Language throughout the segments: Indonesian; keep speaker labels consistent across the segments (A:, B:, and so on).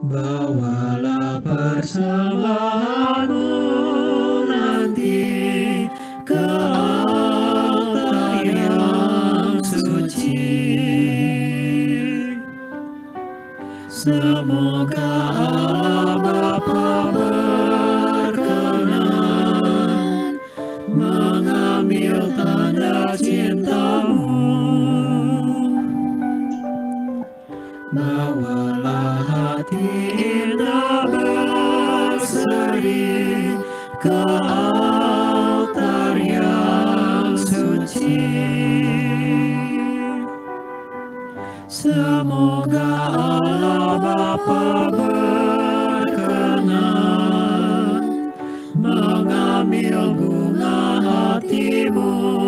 A: Bawalah persembahanmu nanti ke altar yang suci. Semoga Allah Bapa berkenan mengambil tanda cintamu. Bawalah hati indah berseri ke altar yang suci. Semoga Allah Bapa berkenan mengambil bunga hatimu.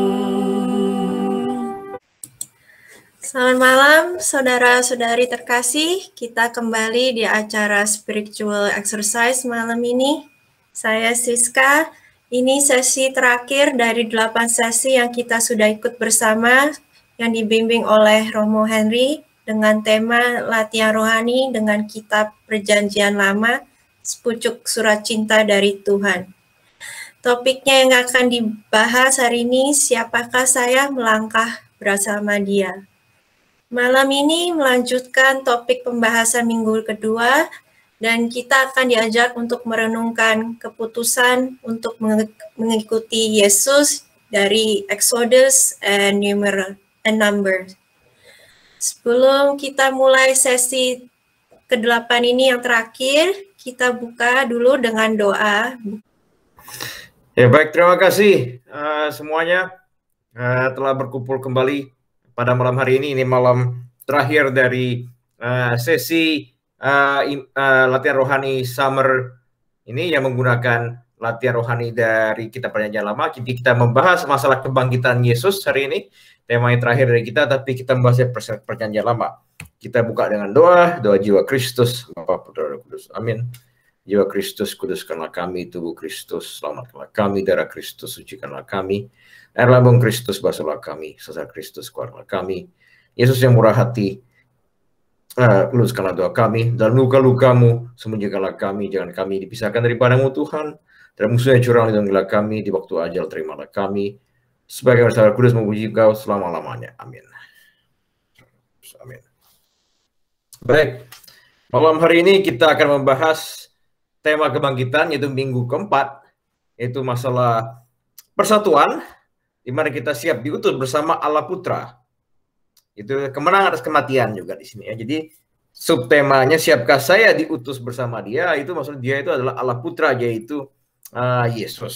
B: Selamat malam, saudara-saudari terkasih. Kita kembali di acara Spiritual Exercise malam ini. Saya Siska. Ini sesi terakhir dari 8 sesi yang kita sudah ikut bersama, yang dibimbing oleh Romo Henry dengan tema latihan rohani dengan kitab Perjanjian Lama, sepucuk surat cinta dari Tuhan. Topiknya yang akan dibahas hari ini, siapakah saya melangkah bersama Dia. Malam ini melanjutkan topik pembahasan minggu kedua, dan kita akan diajak untuk merenungkan keputusan untuk mengikuti Yesus dari Exodus and Numbers. Sebelum kita mulai sesi ke-8 ini yang terakhir, kita buka dulu dengan doa.
C: Ya baik, terima kasih semuanya telah berkumpul kembali pada malam hari ini. Ini malam terakhir dari sesi latihan rohani summer ini yang menggunakan latihan rohani dari kitab Perjanjian Lama. Jadi kita membahas masalah kebangkitan Yesus hari ini. Tema yang terakhir dari kita, tapi kita membahas Perjanjian Lama. Kita buka dengan doa jiwa Kristus, Bapa, Putra, dan Kudus. Amin. Jiwa Kristus, kuduskanlah kami. Tubuh Kristus, selamatkanlah kami. Darah Kristus, sucikanlah kami. Air lambung Kristus, basuhlah kami. Sesat Kristus, keluarkanlah kami. Yesus yang murah hati, luluskanlah doa kami. Dan luka-lukamu, sembunyikanlah kami. Jangan kami dipisahkan daripadamu, Tuhan. Dan musuhnya curang, lindungilah kami. Di waktu ajal, terimalah kami. Sebagai Saudara Kudus memuji Kau selama-lamanya. Amin. Amin. Baik, malam hari ini kita akan membahas tema kebangkitan, yaitu minggu keempat, yaitu masalah persatuan, di mana kita siap diutus bersama Allah Putra. Itu kemenangan atas kematian juga di sini ya. Jadi subtemanya, siapkah saya diutus bersama Dia? Itu maksud Dia itu adalah Allah Putra, yaitu Yesus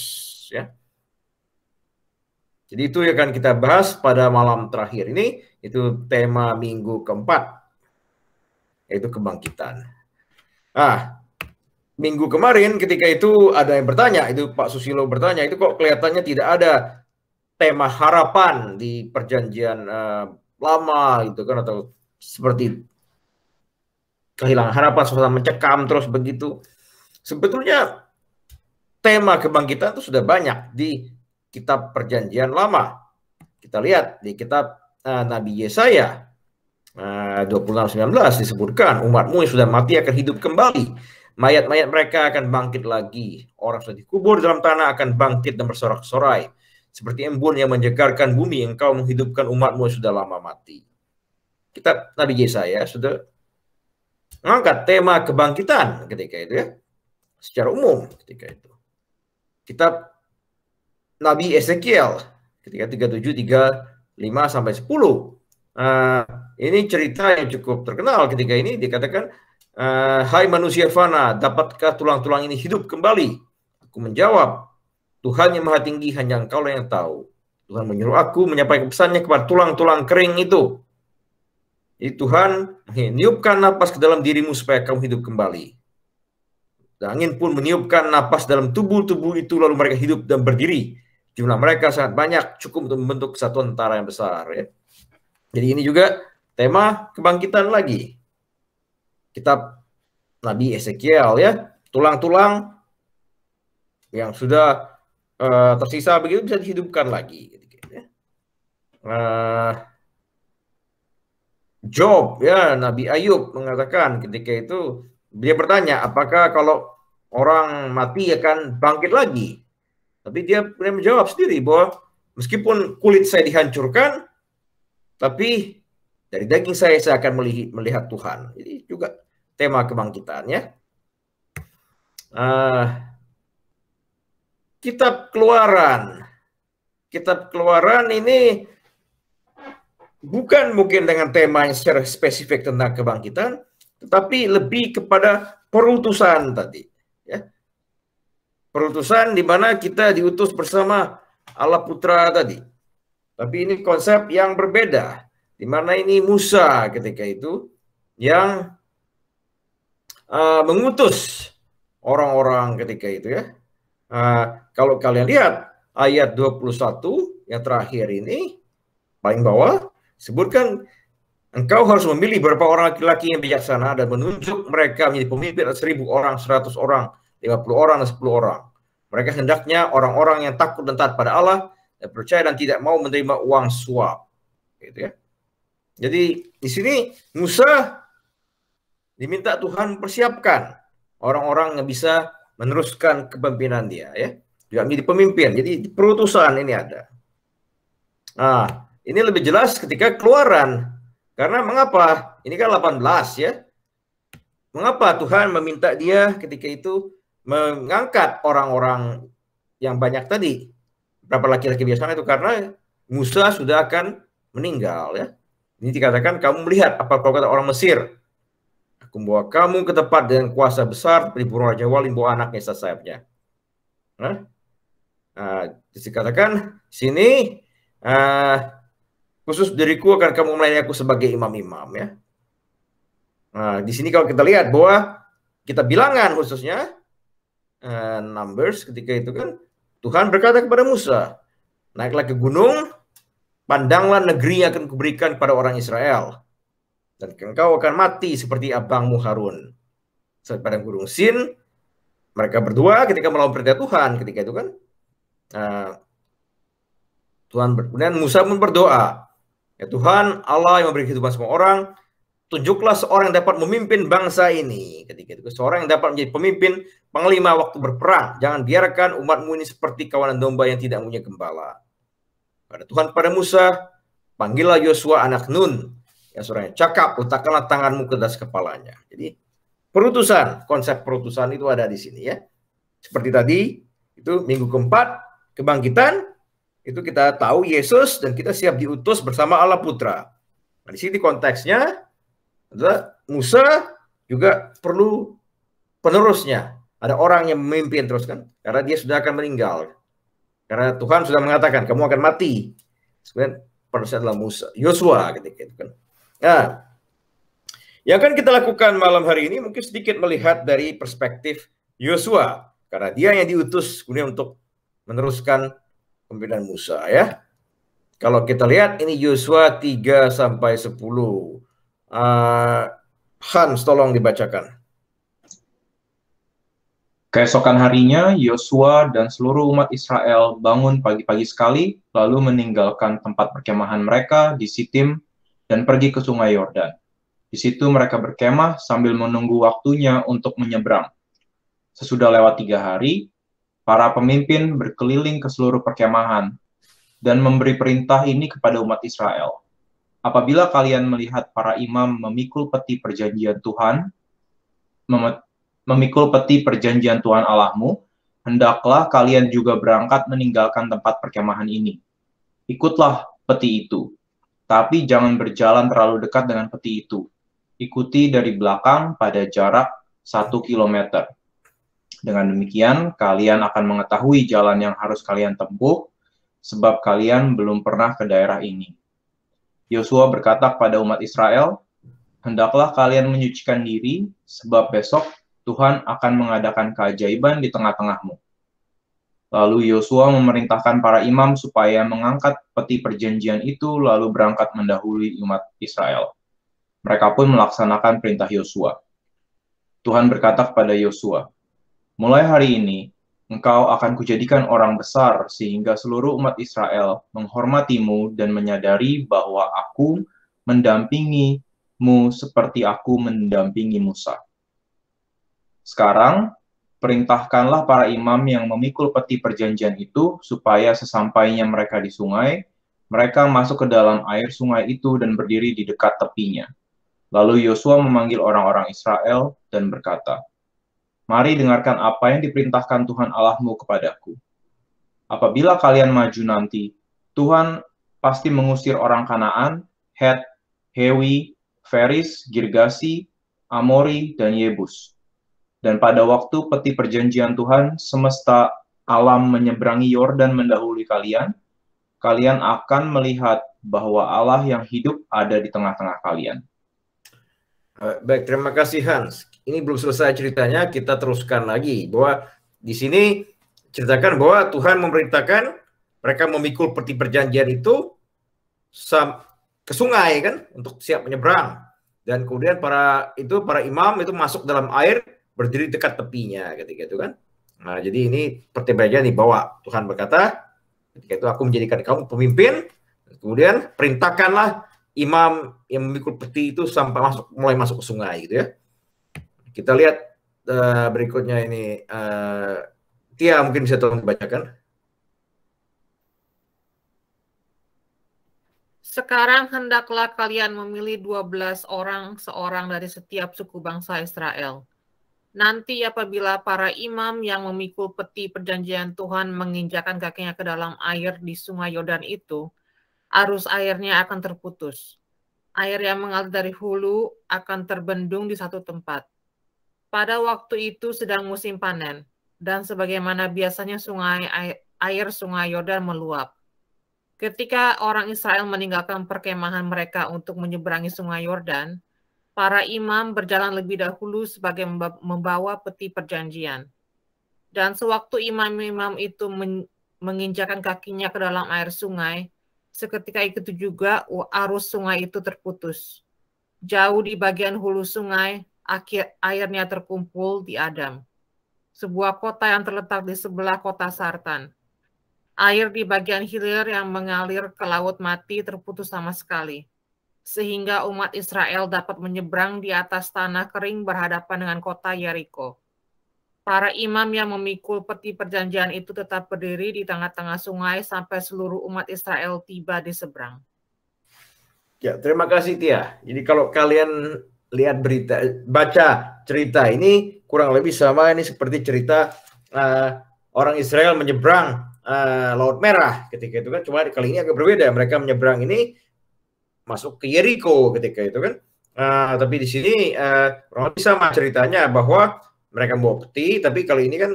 C: ya. Jadi itu yang akan kita bahas pada malam terakhir ini. Itu tema minggu keempat, yaitu kebangkitan. Minggu kemarin ketika itu ada yang bertanya, itu Pak Susilo bertanya, itu kok kelihatannya tidak ada tema harapan di Perjanjian Lama gitu kan, atau seperti kehilangan harapan, suasana mencekam terus begitu. Sebetulnya tema kebangkitan itu sudah banyak di kitab Perjanjian Lama. Kita lihat di kitab Nabi Yesaya 26:19 disebutkan, umatmu yang sudah mati akan hidup kembali. Mayat-mayat mereka akan bangkit lagi. Orang sudah dikubur dalam tanah akan bangkit dan bersorak-sorai. Seperti embun yang menjegarkan bumi, engkau menghidupkan umatmu yang sudah lama mati. Kitab Nabi Yesaya sudah mengangkat tema kebangkitan ketika itu ya, secara umum ketika itu. Kitab Nabi Ezekiel ketika 37:35-10. Ini cerita yang cukup terkenal ketika ini dikatakan, hai manusia fana, dapatkah tulang-tulang ini hidup kembali? Aku menjawab, Tuhan yang maha tinggi, hanya engkau yang tahu. Tuhan menyuruh aku menyampaikan pesannya kepada tulang-tulang kering itu. Jadi Tuhan meniupkan napas ke dalam dirimu supaya kamu hidup kembali. Dan angin pun meniupkan napas dalam tubuh-tubuh itu, lalu mereka hidup dan berdiri. Jumlah mereka sangat banyak, cukup untuk membentuk kesatuan tentara yang besar ya. Jadi ini juga tema kebangkitan lagi. Kitab Nabi Ezekiel ya, tulang-tulang yang sudah tersisa begitu bisa dihidupkan lagi. Job ya, Nabi Ayub mengatakan ketika itu Dia bertanya, apakah kalau orang mati akan bangkit lagi? Tapi dia menjawab sendiri bahwa meskipun kulit saya dihancurkan, tapi dari daging saya akan melihat Tuhan. Jadi juga tema kebangkitan ya. Kitab Keluaran ini bukan mungkin dengan tema yang secara spesifik tentang kebangkitan, tetapi lebih kepada perutusan tadi. Ya. Perutusan di mana kita diutus bersama Allah Putra tadi. Tapi ini konsep yang berbeda, di mana ini Musa ketika itu yang mengutus orang-orang ketika itu ya. Kalau kalian lihat ayat 21 yang terakhir ini, paling bawah, sebutkan engkau harus memilih beberapa orang laki-laki yang bijaksana dan menunjuk mereka menjadi pemimpin 1.000 orang, 100 orang, 50 orang, dan 10 orang. Mereka hendaknya orang-orang yang takut dan taat pada Allah, dan percaya dan tidak mau menerima uang suap. Gitu ya. Jadi di sini Musa diminta Tuhan mempersiapkan orang-orang yang bisa meneruskan kepemimpinan dia ya. Juga menjadi pemimpin. Jadi perutusan ini ada. Nah, ini lebih jelas ketika Keluaran. Karena mengapa? Ini kan 18 ya. Mengapa Tuhan meminta dia ketika itu mengangkat orang-orang yang banyak tadi? Berapa laki-laki biasa itu? Karena Musa sudah akan meninggal ya. Ini dikatakan kamu melihat apa kata orang Mesir. Aku membawa kamu ke tempat dengan kuasa besar seperti burung raja wali membawa anaknya sayapnya. Dikatakan sini khusus diriku akan kamu melayani aku sebagai imam-imam ya. Nah, di sini kalau kita lihat bahwa kita bilangan khususnya Numbers ketika itu kan Tuhan berkata kepada Musa, naiklah ke gunung, pandanglah negeri yang akan kuberikan kepada orang Israel, dan engkau akan mati seperti abangmu Harun. Pada gunung Sin, mereka berdua ketika melawan perintah Tuhan ketika itu kan, kemudian Musa pun berdoa, ya Tuhan Allah yang memberi kehidupan semua orang, tunjuklah seorang yang dapat memimpin bangsa ini. Ketika itu seorang yang dapat menjadi pemimpin panglima waktu berperang. Jangan biarkan umatmu ini seperti kawanan domba yang tidak punya gembala. Pada Tuhan pada Musa, panggillah Yosua anak Nun, yang seorang yang cakap, letakkanlah tanganmu ke atas kepalanya. Jadi perutusan, konsep perutusan itu ada di sini ya. Seperti tadi, itu minggu keempat, kebangkitan, itu kita tahu Yesus dan kita siap diutus bersama Allah Putra. Nah, di sini konteksnya adalah Musa juga perlu penerusnya. Ada orang yang memimpin terus kan, karena dia sudah akan meninggal. Karena Tuhan sudah mengatakan kamu akan mati. Sebenarnya penerusnya adalah Musa, Yosua ketika itu kan. Nah, yang akan kita lakukan malam hari ini mungkin sedikit melihat dari perspektif Yosua, karena dia yang diutus kemudian untuk meneruskan kepemimpinan Musa ya. Kalau kita lihat ini Yosua 3 sampai 10. Hans, tolong dibacakan.
D: Keesokan harinya, Yosua dan seluruh umat Israel bangun pagi-pagi sekali, lalu meninggalkan tempat perkemahan mereka di Sitim dan pergi ke sungai Yordan. Di situ mereka berkemah sambil menunggu waktunya untuk menyeberang. Sesudah lewat 3 hari, para pemimpin berkeliling ke seluruh perkemahan dan memberi perintah ini kepada umat Israel. Apabila kalian melihat para imam memikul peti perjanjian Tuhan, Allahmu, hendaklah kalian juga berangkat meninggalkan tempat perkemahan ini. Ikutlah peti itu, tapi jangan berjalan terlalu dekat dengan peti itu. Ikuti dari belakang pada jarak 1 kilometer. Dengan demikian, kalian akan mengetahui jalan yang harus kalian tempuh, sebab kalian belum pernah ke daerah ini. Yosua berkata kepada umat Israel, hendaklah kalian menyucikan diri, sebab besok Tuhan akan mengadakan keajaiban di tengah-tengahmu. Lalu Yosua memerintahkan para imam supaya mengangkat peti perjanjian itu, lalu berangkat mendahului umat Israel. Mereka pun melaksanakan perintah Yosua. Tuhan berkata kepada Yosua, mulai hari ini, engkau akan kujadikan orang besar sehingga seluruh umat Israel menghormatimu dan menyadari bahwa aku mendampingimu seperti aku mendampingi Musa. Sekarang, perintahkanlah para imam yang memikul peti perjanjian itu supaya sesampainya mereka di sungai, mereka masuk ke dalam air sungai itu dan berdiri di dekat tepinya. Lalu Yosua memanggil orang-orang Israel dan berkata, "Mari dengarkan apa yang diperintahkan Tuhan Allahmu kepadaku. Apabila kalian maju nanti, Tuhan pasti mengusir orang Kanaan, Het, Hewi, Feris, Girgasi, Amori, dan Yebus. Dan pada waktu peti perjanjian Tuhan semesta alam menyeberangi Yordan mendahului kalian, kalian akan melihat bahwa Allah yang hidup ada di tengah-tengah kalian."
C: Baik, terima kasih Hans. Ini belum selesai ceritanya, kita teruskan lagi bahwa di sini ceritakan bahwa Tuhan memerintahkan mereka memikul peti perjanjian itu ke sungai kan untuk siap menyeberang, dan kemudian para imam itu masuk dalam air berdiri dekat tepinya ketika itu kan. Nah, jadi ini peti perjanjian dibawa. Tuhan berkata, ketika itu aku menjadikan kamu pemimpin, kemudian perintahkanlah imam yang memikul peti itu sampai mulai masuk ke sungai gitu ya. Kita lihat berikutnya ini, Tia mungkin bisa tolong dibacakan.
E: Sekarang hendaklah kalian memilih 12 orang seorang dari setiap suku bangsa Israel. Nanti apabila para imam yang memikul peti perjanjian Tuhan menginjakkan kakinya ke dalam air di sungai Yordan itu, arus airnya akan terputus. Air yang mengalir dari hulu akan terbendung di satu tempat. Pada waktu itu sedang musim panen, dan sebagaimana biasanya air sungai Yordan meluap. Ketika orang Israel meninggalkan perkemahan mereka untuk menyeberangi sungai Yordan, para imam berjalan lebih dahulu sebagai membawa peti perjanjian. Dan sewaktu imam-imam itu menginjakkan kakinya ke dalam air sungai, seketika itu juga arus sungai itu terputus. Jauh di bagian hulu sungai, airnya terkumpul di Adam, sebuah kota yang terletak di sebelah kota Sartan. Air di bagian hilir yang mengalir ke Laut Mati terputus sama sekali, sehingga umat Israel dapat menyeberang di atas tanah kering berhadapan dengan kota Yeriko. Para imam yang memikul peti perjanjian itu tetap berdiri di tengah-tengah sungai sampai seluruh umat Israel tiba di seberang.
C: Ya, terima kasih Tia. Jadi kalau kalian lihat baca cerita ini kurang lebih sama ini seperti cerita orang Israel menyeberang Laut Merah ketika itu kan, cuma kali ini agak berbeda. Mereka menyeberang ini masuk ke Yeriko ketika itu kan. Tapi di sini kurang lebih sama ceritanya bahwa mereka membawa peti, tapi kali ini kan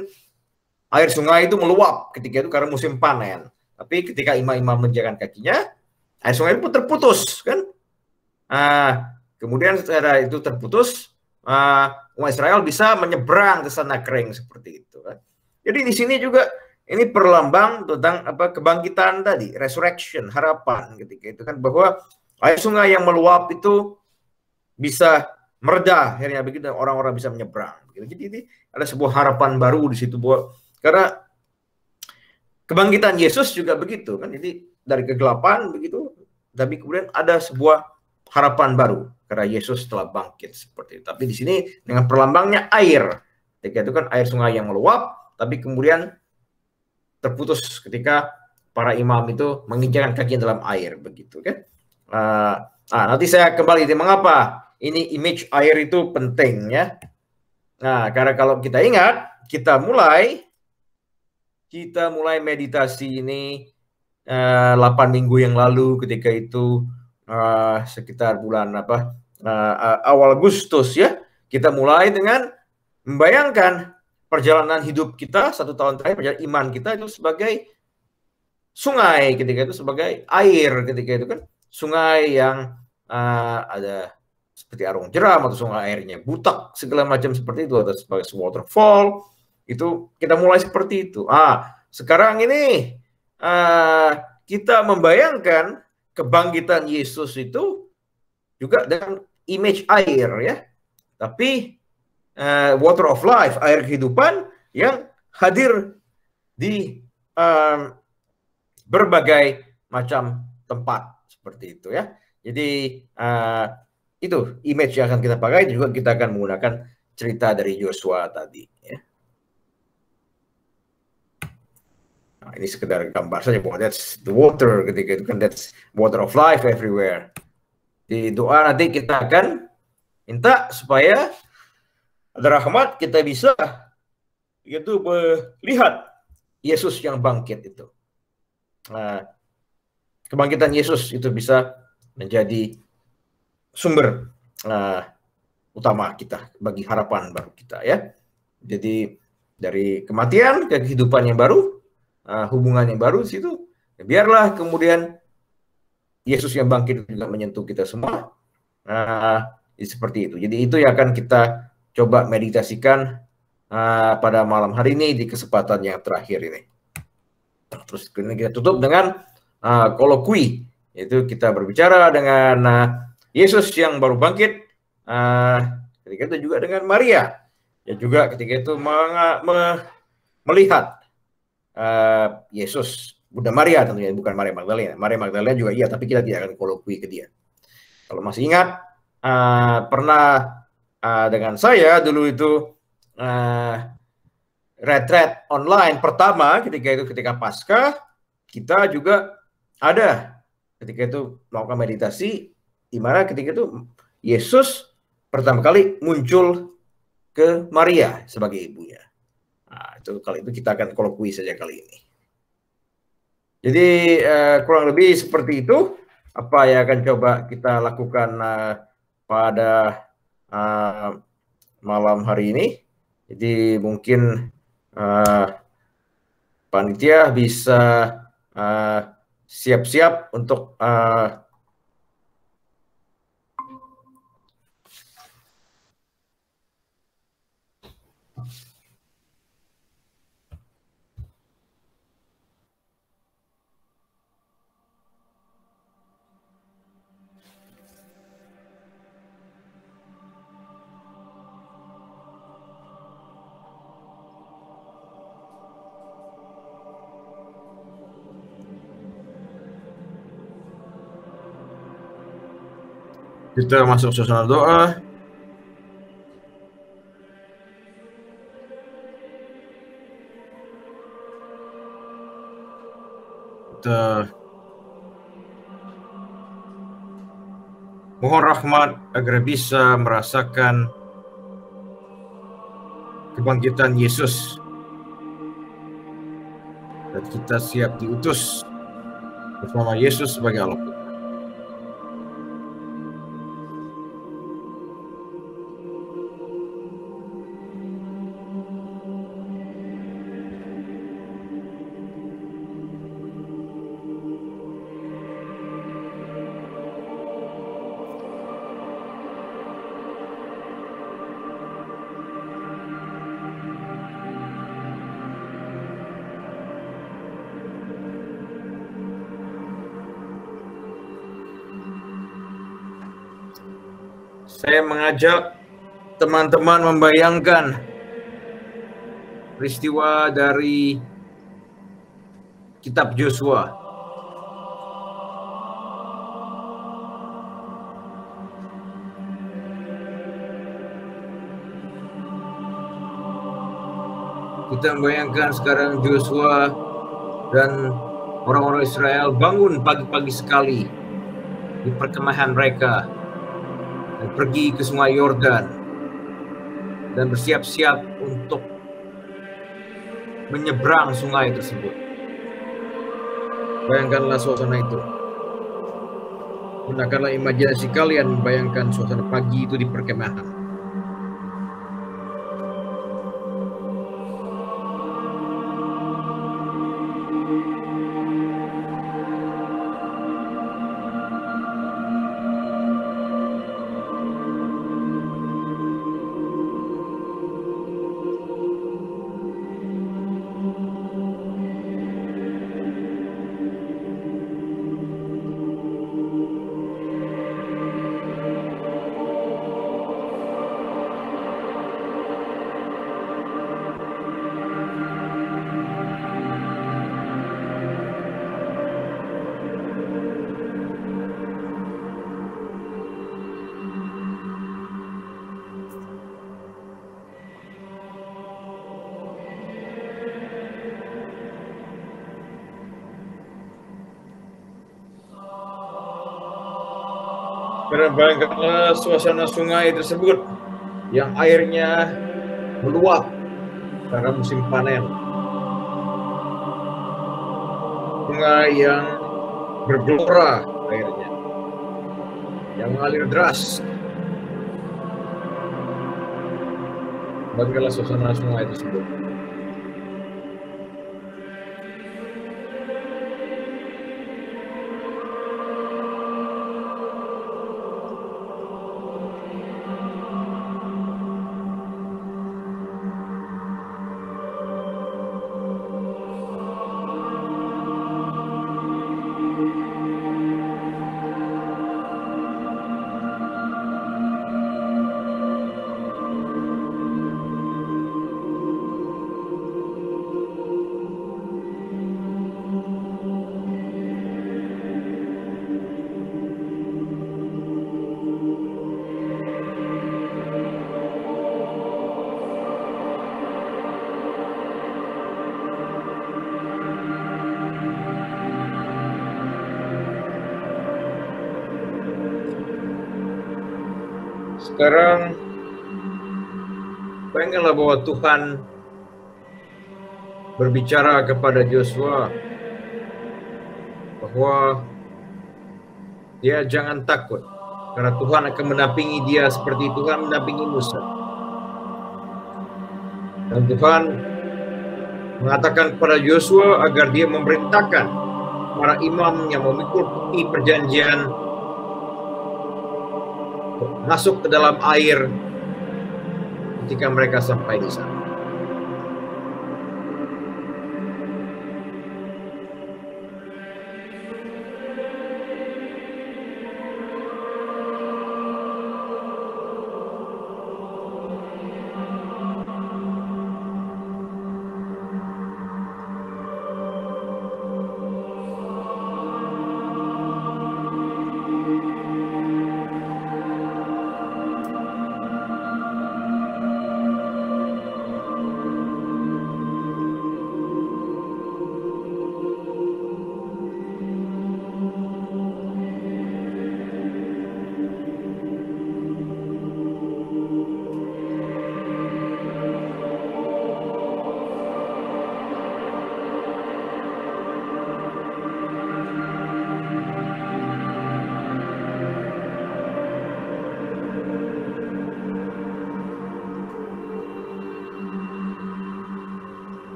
C: air sungai itu meluap ketika itu karena musim panen. Tapi ketika imam-imam menjaga kakinya, air sungai itu terputus kan. Kemudian setelah itu terputus, umat Israel bisa menyeberang ke sana kering seperti itu kan. Jadi di sini juga ini perlambang tentang kebangkitan tadi, resurrection, harapan ketika itu kan, bahwa air sungai yang meluap itu bisa mereda akhirnya begitu, orang-orang bisa menyeberang. Jadi ini ada sebuah harapan baru di situ, bahwa karena kebangkitan Yesus juga begitu kan. Jadi dari kegelapan begitu, tapi kemudian ada sebuah harapan baru karena Yesus telah bangkit seperti itu. Tapi di sini dengan perlambangnya air, ketika itu kan air sungai yang meluap, tapi kemudian terputus ketika para imam itu menginjakkan kaki dalam air begitu kan. Nanti saya kembali di mengapa ini image air itu penting ya. Nah, karena kalau kita ingat, kita mulai meditasi ini 8 minggu yang lalu ketika itu sekitar bulan awal Agustus ya. Kita mulai dengan membayangkan perjalanan hidup kita 1 tahun terakhir, perjalanan iman kita itu sebagai sungai ketika itu, sebagai air ketika itu kan, sungai yang ada seperti arung jeram atau sungai airnya butak segala macam seperti itu, atau sebagai waterfall. Itu kita mulai seperti itu. Sekarang ini kita membayangkan kebangkitan Yesus itu juga dengan image air ya, tapi water of life, air kehidupan yang hadir di berbagai macam tempat seperti itu ya. Jadi itu image yang akan kita pakai, juga kita akan menggunakan cerita dari Yosua tadi. Ya. Nah, ini sekedar gambar saja bahwa that's the water ketika itu kan, that's water of life everywhere. Di doa nanti kita akan minta supaya ada rahmat, kita bisa itu melihat Yesus yang bangkit itu. Nah, kebangkitan Yesus itu bisa menjadi sumber utama kita bagi harapan baru kita ya. Jadi dari kematian ke kehidupan yang baru, hubungan yang baru di situ. Biarlah kemudian Yesus yang bangkit juga menyentuh kita semua. Seperti itu. Jadi itu yang akan kita coba meditasikan pada malam hari ini di kesempatan yang terakhir ini. Terus kita tutup dengan kolokwi. Itu kita berbicara dengan Yesus yang baru bangkit. Ketika itu juga dengan Maria. Ya juga ketika itu melihat Yesus, Bunda Maria tentunya, bukan Maria Magdalena. Maria Magdalena juga iya, tapi kita tidak akan kolokwi ke dia. Kalau masih ingat, pernah dengan saya dulu itu retreat online pertama ketika Paskah, kita juga ada ketika itu melakukan meditasi, di mana ketika itu Yesus pertama kali muncul ke Maria sebagai ibunya. Nah, itu kali itu kita akan kolokwi saja kali ini. Jadi kurang lebih seperti itu apa yang akan coba kita lakukan pada malam hari ini. Jadi mungkin panitia bisa siap-siap untuk kita masuk suasana doa. Kita mohon rahmat agar bisa merasakan kebangkitan Yesus. Dan kita siap diutus bersama Yesus sebagai Allah. Saya mengajak teman-teman membayangkan peristiwa dari kitab Yosua. Kita membayangkan sekarang Yosua dan orang-orang Israel bangun pagi-pagi sekali di perkemahan mereka. Pergi ke sungai Yordan dan bersiap-siap untuk menyeberang sungai tersebut. Bayangkanlah suasana itu. Gunakanlah imajinasi kalian membayangkan suasana pagi itu di perkemahan. Karena bayangkanlah suasana sungai tersebut yang airnya meluap karena musim panen. Sungai yang bergelora airnya, yang mengalir deras. Bayangkanlah suasana sungai tersebut. Sekarang bayangkanlah bahwa Tuhan berbicara kepada Joshua bahwa dia jangan takut karena Tuhan akan menampingi dia seperti Tuhan menampingi Musa. Dan Tuhan mengatakan kepada Joshua agar dia memerintahkan para imam yang memikul peti perjanjian masuk ke dalam air ketika mereka sampai di sana.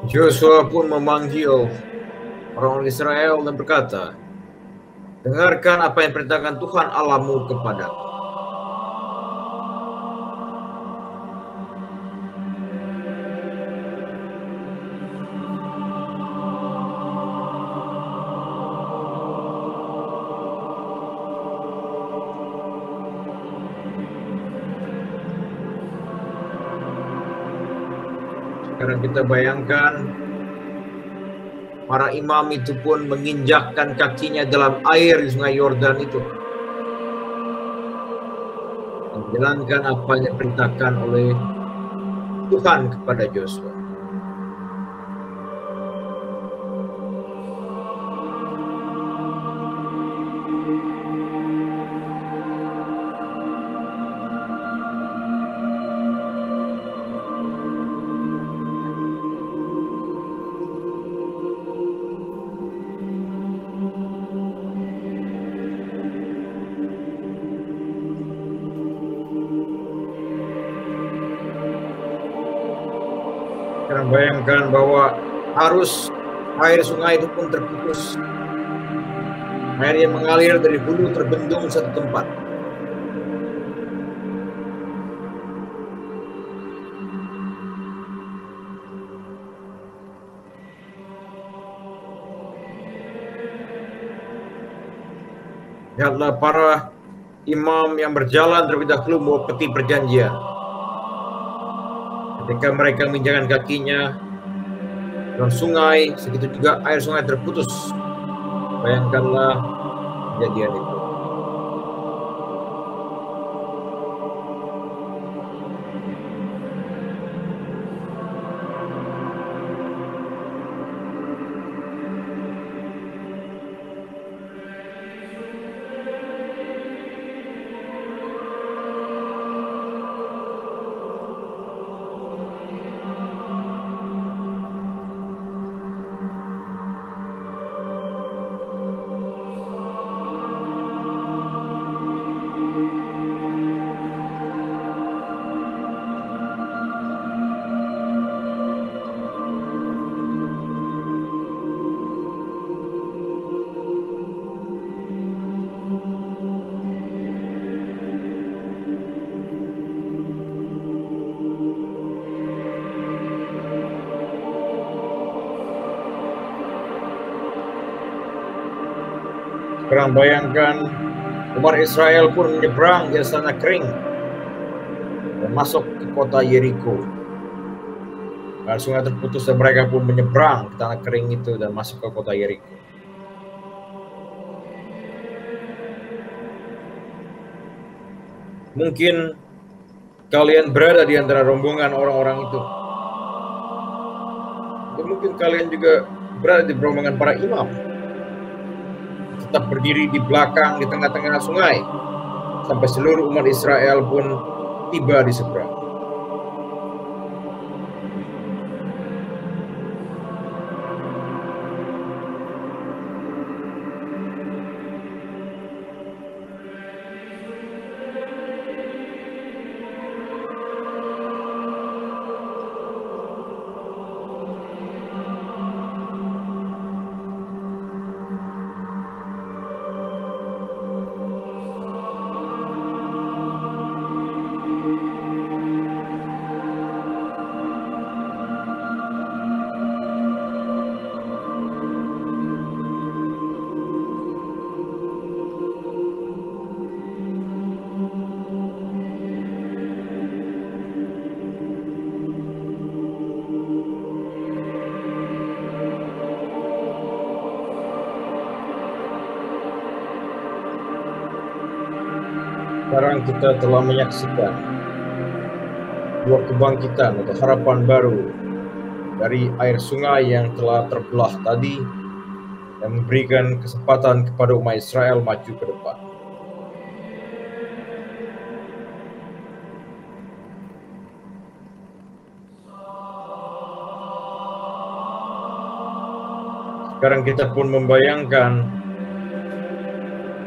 C: Joshua pun memanggil orang Israel dan berkata, dengarkan apa yang perintahkan Tuhan Allahmu kepadamu. Sekarang kita bayangkan para imam itu pun menginjakkan kakinya dalam air di sungai Yordan itu. Menjalankan apa yang diperintahkan oleh Tuhan kepada Joshua. Sekarang bayangkan bahwa arus air sungai itu pun terputus. Air yang mengalir dari hulu terbendung satu tempat. Lihatlah para imam yang berjalan terlebih dahulu membawa peti perjanjian. Ketika mereka menginjakkan kakinya dalam sungai, segitu juga air sungai terputus. Bayangkanlah kejadian itu. Sekarang bayangkan umat Israel pun menyeberang di sana kering dan masuk ke kota Yeriko. Dan sungai terputus dan mereka pun menyeberang ke tanah kering itu dan masuk ke kota Yeriko. Mungkin kalian berada di antara rombongan orang-orang itu. Dan mungkin kalian juga berada di rombongan para imam. Tetap berdiri di belakang, di tengah-tengah sungai. Sampai seluruh umat Israel pun tiba di seberang. Sekarang kita telah menyaksikan dua kebangkitan atau harapan baru dari air sungai yang telah terbelah tadi dan memberikan kesempatan kepada umat Israel maju ke depan. Sekarang kita pun membayangkan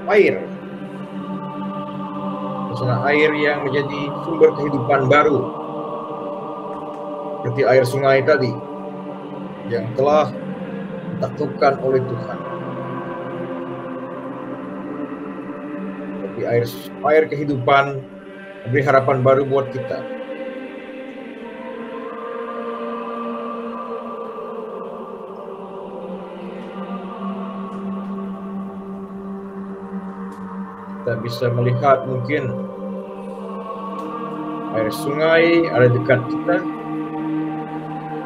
C: air. Air yang menjadi sumber kehidupan baru seperti air sungai tadi yang telah ditaklukkan oleh Tuhan. Tapi air kehidupan memberi harapan baru buat kita. Kita bisa melihat mungkin air sungai ada dekat kita,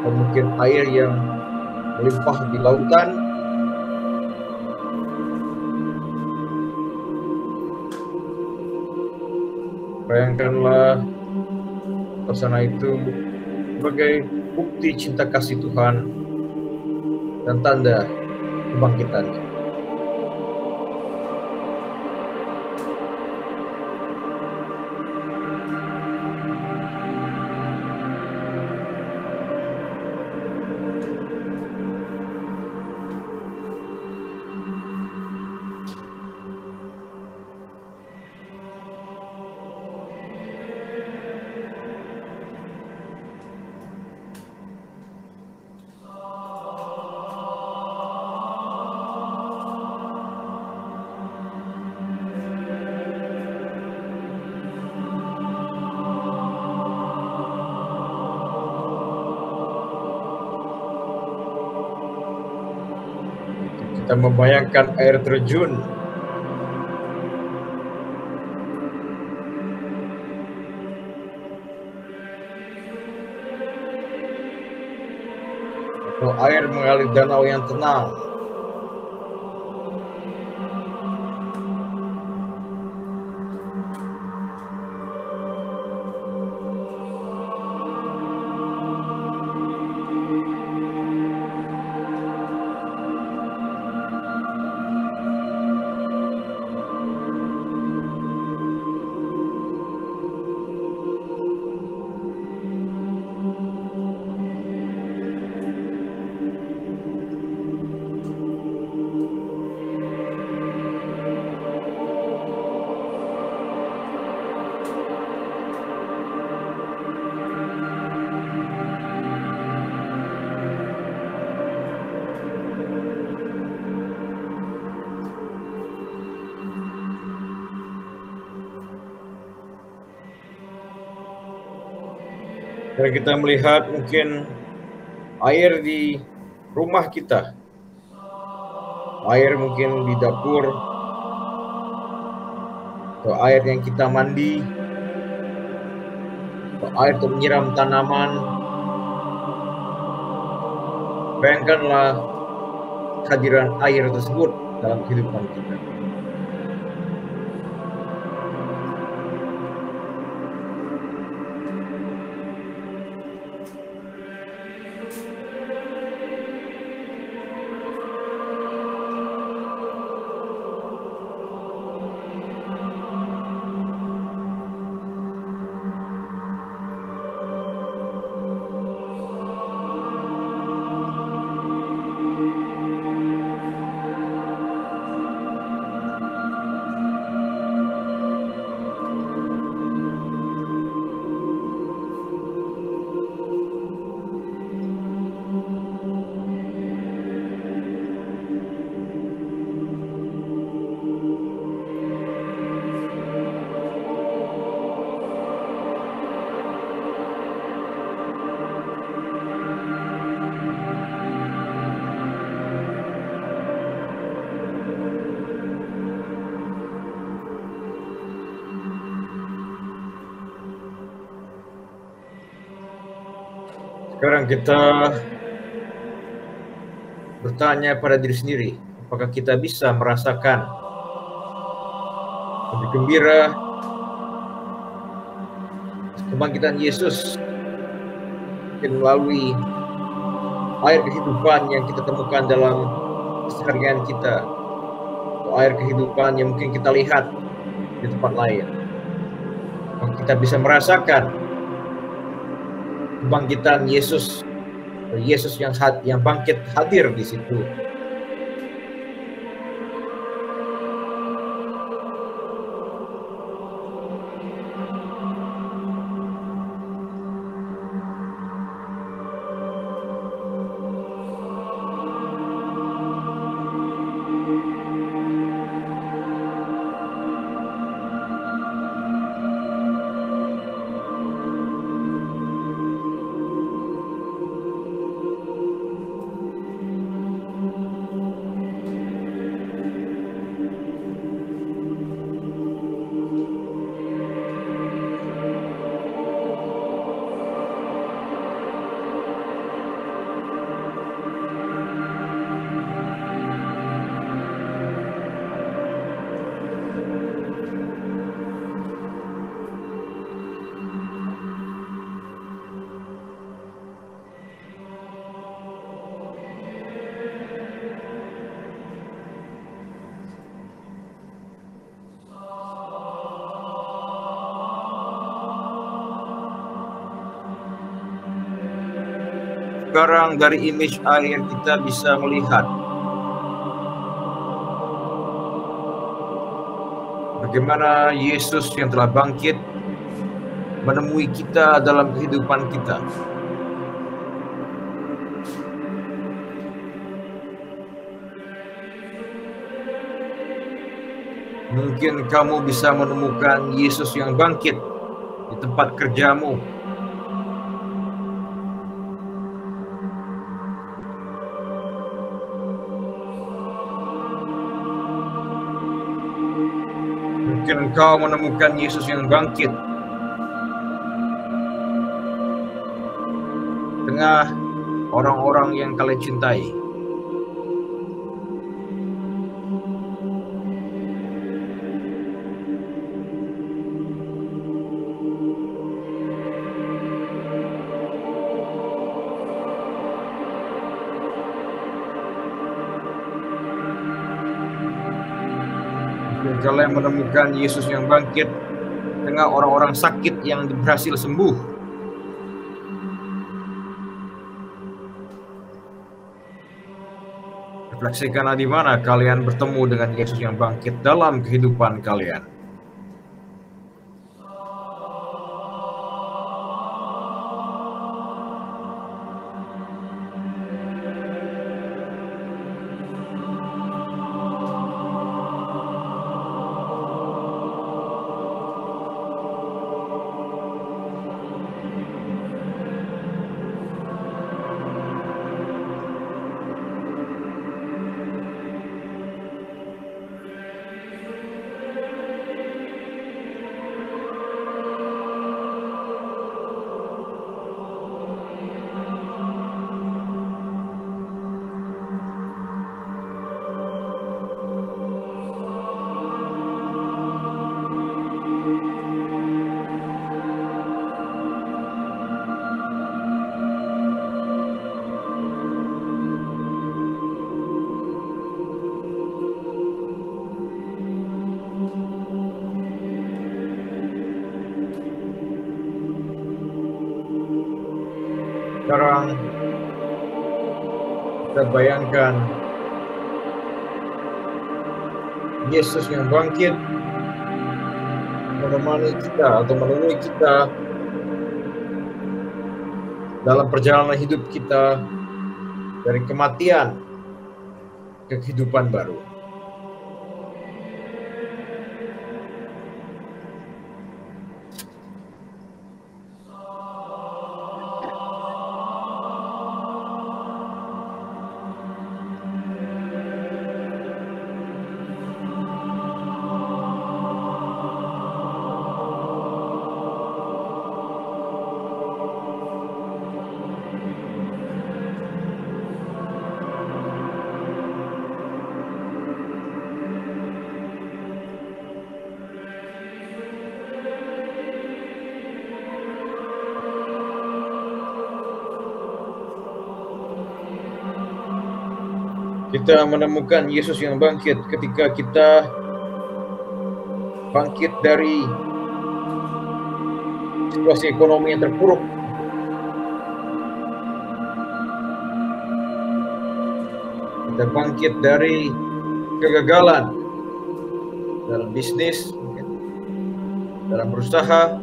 C: atau mungkin air yang melimpah di lautan. Bayangkanlah suasana itu sebagai bukti cinta kasih Tuhan dan tanda kebangkitannya. Kita membayangkan air terjun atau air mengalir danau yang tenang. Dan kita melihat mungkin air di rumah kita, air mungkin di dapur, atau air yang kita mandi, atau air untuk menyiram tanaman. Bayangkanlah kehadiran air tersebut dalam kehidupan kita. Sekarang kita bertanya pada diri sendiri, apakah kita bisa merasakan lebih gembira kebangkitan Yesus melalui air kehidupan yang kita temukan dalam keseharian kita, atau air kehidupan yang mungkin kita lihat di tempat lain. Apakah kita bisa merasakan kebangkitan Yesus, Yesus yang bangkit hadir di situ. Sekarang dari image air kita bisa melihat bagaimana Yesus yang telah bangkit menemui kita dalam kehidupan kita. Mungkin kamu bisa menemukan Yesus yang bangkit di tempat kerjamu. Mungkin engkau menemukan Yesus yang bangkit tengah orang-orang yang kalian cintai. Kalian menemukan Yesus yang bangkit tengah orang-orang sakit yang berhasil sembuh. Refleksikanlah di mana kalian bertemu dengan Yesus yang bangkit dalam kehidupan kalian. Sekarang kita bayangkan Yesus yang bangkit menemani kita atau menemui kita dalam perjalanan hidup kita dari kematian ke kehidupan baru. Kita menemukan Yesus yang bangkit ketika kita bangkit dari situasi ekonomi yang terpuruk. Kita bangkit dari kegagalan dalam bisnis, dalam berusaha.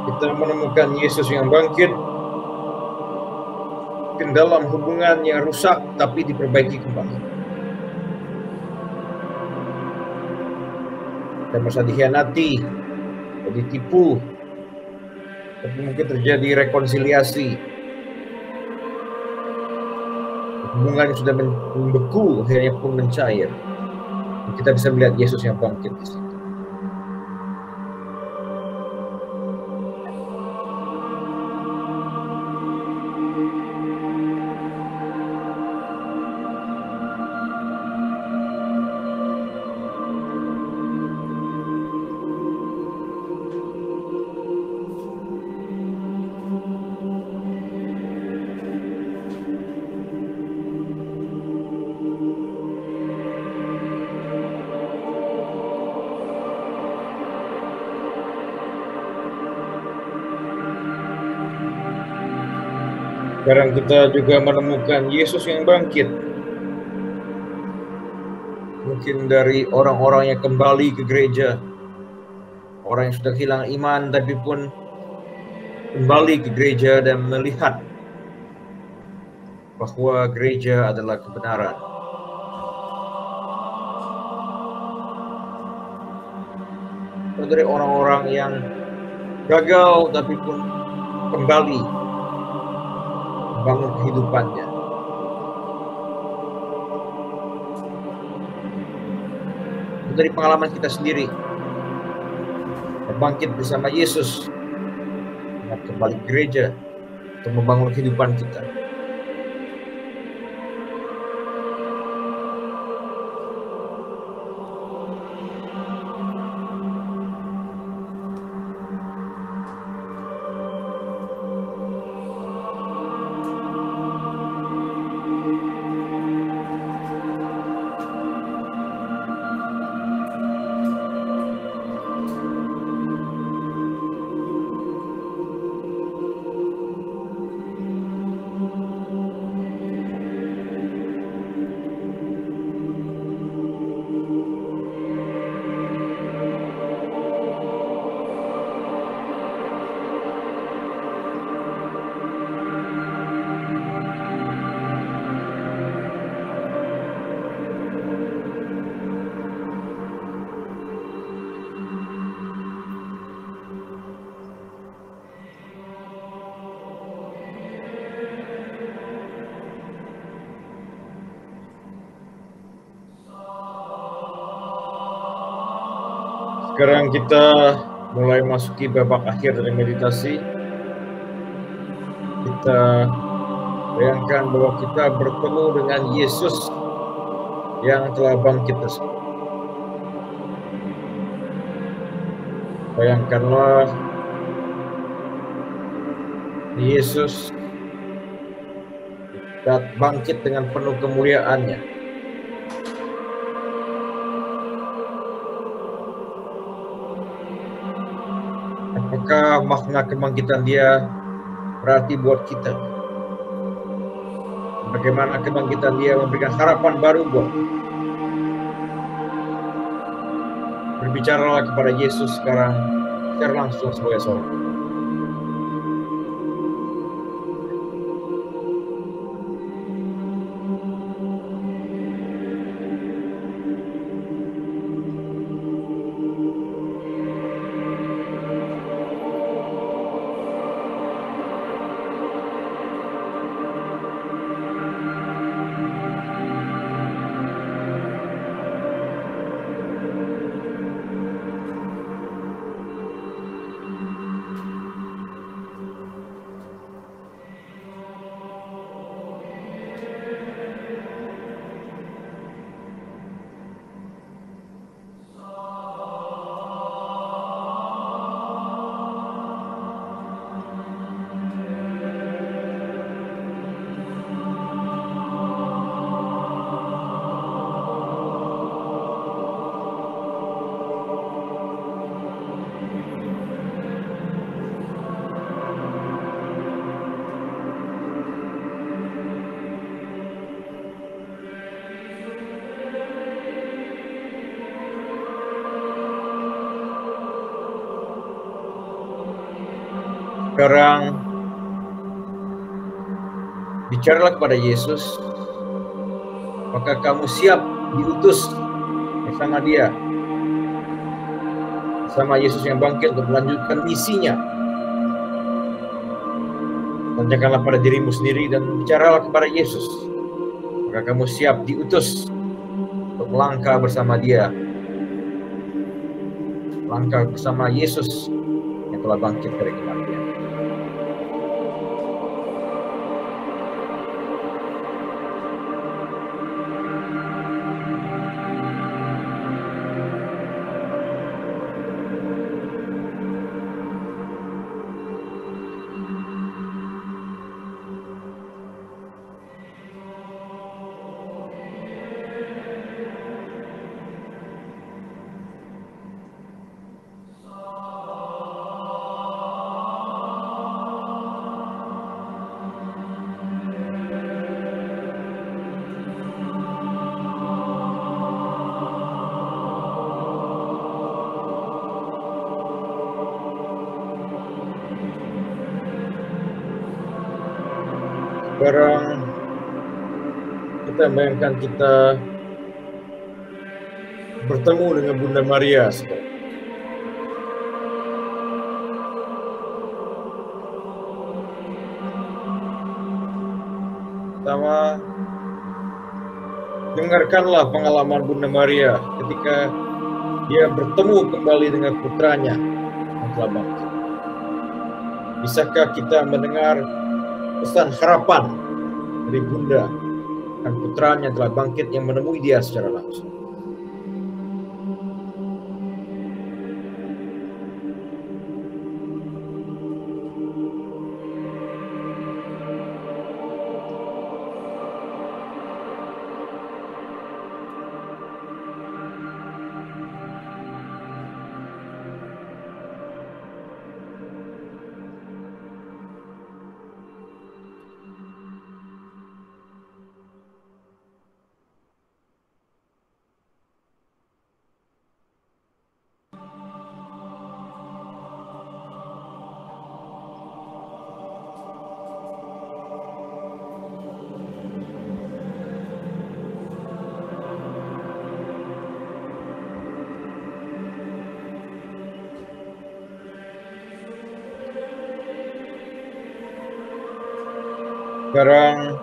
C: Kita menemukan Yesus yang bangkit dalam hubungan yang rusak tapi diperbaiki kembali. Kita merasa dikhianati, ditipu, tapi mungkin terjadi rekonsiliasi. Hubungan yang sudah membeku akhirnya pun mencair. Kita bisa melihat Yesus yang bangkit di situ. Sekarang kita juga menemukan Yesus yang bangkit. Mungkin dari orang-orang yang kembali ke gereja. Orang yang sudah hilang iman tapi pun kembali ke gereja dan melihat bahwa gereja adalah kebenaran. Dan dari orang-orang yang gagal tapi pun kembali bangun kehidupannya. Dari pengalaman kita sendiri, bangkit bersama Yesus, kembali ke gereja untuk membangun kehidupan kita. Sekarang kita mulai masuki babak akhir dari meditasi. Kita bayangkan bahwa kita bertemu dengan Yesus yang telah bangkit tersebut. Bayangkanlah Yesus bangkit dengan penuh kemuliaannya. Apakah makna kebangkitan dia berarti buat kita? Bagaimana kebangkitan dia memberikan harapan baru buat kita? Berbicaralah kepada Yesus sekarang secara langsung sebagai seorang. Sekarang bicaralah kepada Yesus. Apakah kamu siap diutus bersama dia, bersama Yesus yang bangkit untuk melanjutkan misinya? Tanyakanlah pada dirimu sendiri dan bicaralah kepada Yesus. Apakah kamu siap diutus untuk melangkah bersama dia, melangkah bersama Yesus yang telah bangkit dari kematian? Sekarang kita bayangkan kita bertemu dengan Bunda Maria sekarang. Pertama, dengarkanlah pengalaman Bunda Maria ketika dia bertemu kembali dengan putranya yang telah bangkit. Bisakah kita mendengar pesan harapan dari Bunda dan putranya telah bangkit yang menemui dia secara langsung? Sekarang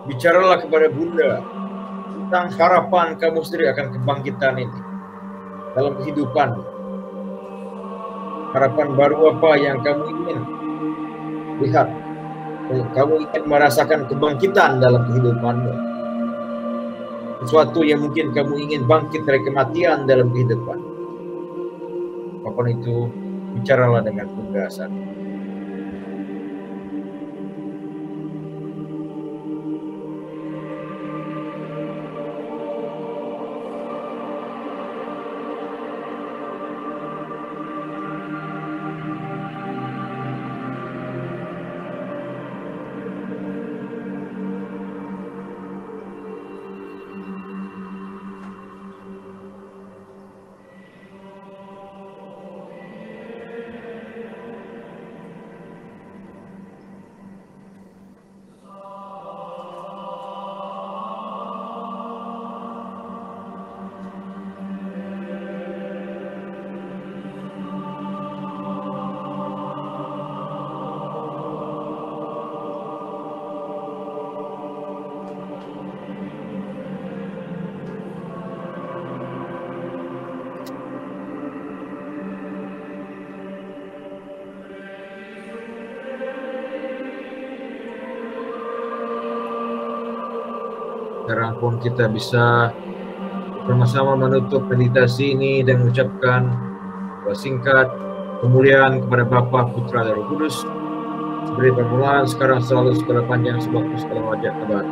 C: bicaralah kepada Bunda tentang harapan kamu sendiri akan kebangkitan ini. dalam kehidupan. Harapan baru apa yang kamu ingin lihat? Kamu ingin merasakan kebangkitan dalam kehidupanmu. Sesuatu yang mungkin kamu ingin bangkit dari kematian dalam kehidupan. Apapun itu, bicaralah dengan ketegasan. Sekarang pun kita bisa bersama-sama menutup meditasi ini dan mengucapkan doa singkat kemuliaan kepada Bapa, Putra, dan Roh Kudus. Seperti permulaan, sekarang selalu segala panjang sebab segala wajah abad.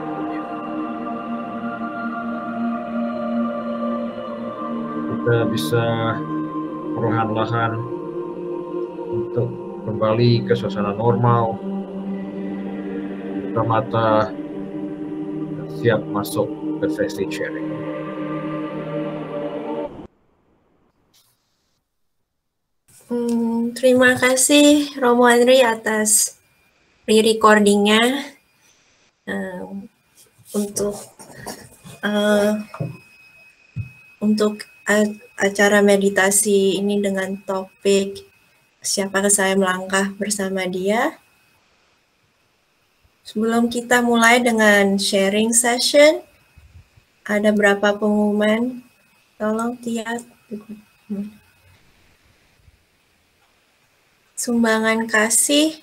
C: Kita bisa perlahan-lahan untuk kembali ke suasana normal, buka mata, siap masuk ke sesi sharing.
B: Terima kasih Romo Andri atas re-recordingnya untuk acara meditasi ini dengan topik siapakah saya melangkah bersama Dia. Sebelum kita mulai dengan sharing session, ada berapa pengumuman? Tolong Tia. Sumbangan kasih.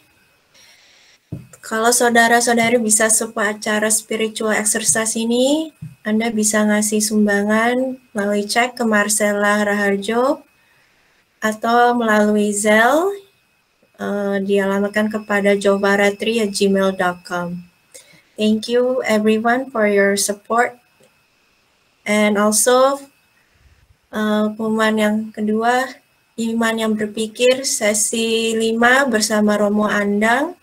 B: Kalau saudara-saudari bisa support acara spiritual exercise ini, Anda bisa ngasih sumbangan melalui cek ke Marcella Raharjo atau melalui Zelle. Dialamatkan kepada jobaratri@gmail.com. Thank you everyone for your support. And also, pengumuman yang kedua, Iman yang Berpikir, sesi 5 bersama Romo Andang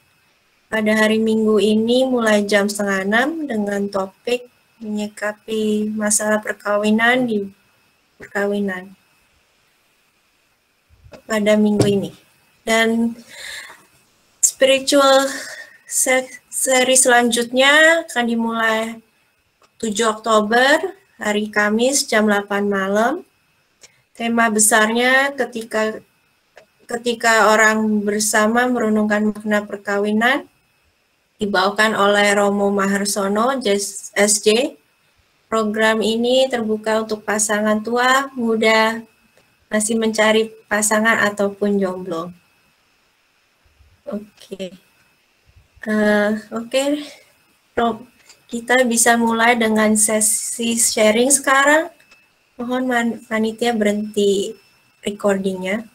B: pada hari Minggu ini mulai jam 5:30 dengan topik menyikapi masalah perkawinan di perkawinan pada minggu ini. Dan spiritual seri selanjutnya akan dimulai 7 Oktober, hari Kamis jam 8 malam. Tema besarnya ketika orang bersama merenungkan makna perkawinan, dibawakan oleh Romo Maharsono, SJ. Program ini terbuka untuk pasangan tua, muda, masih mencari pasangan ataupun jomblo. Oke, kita bisa mulai dengan sesi sharing sekarang. Mohon panitia berhenti recordingnya.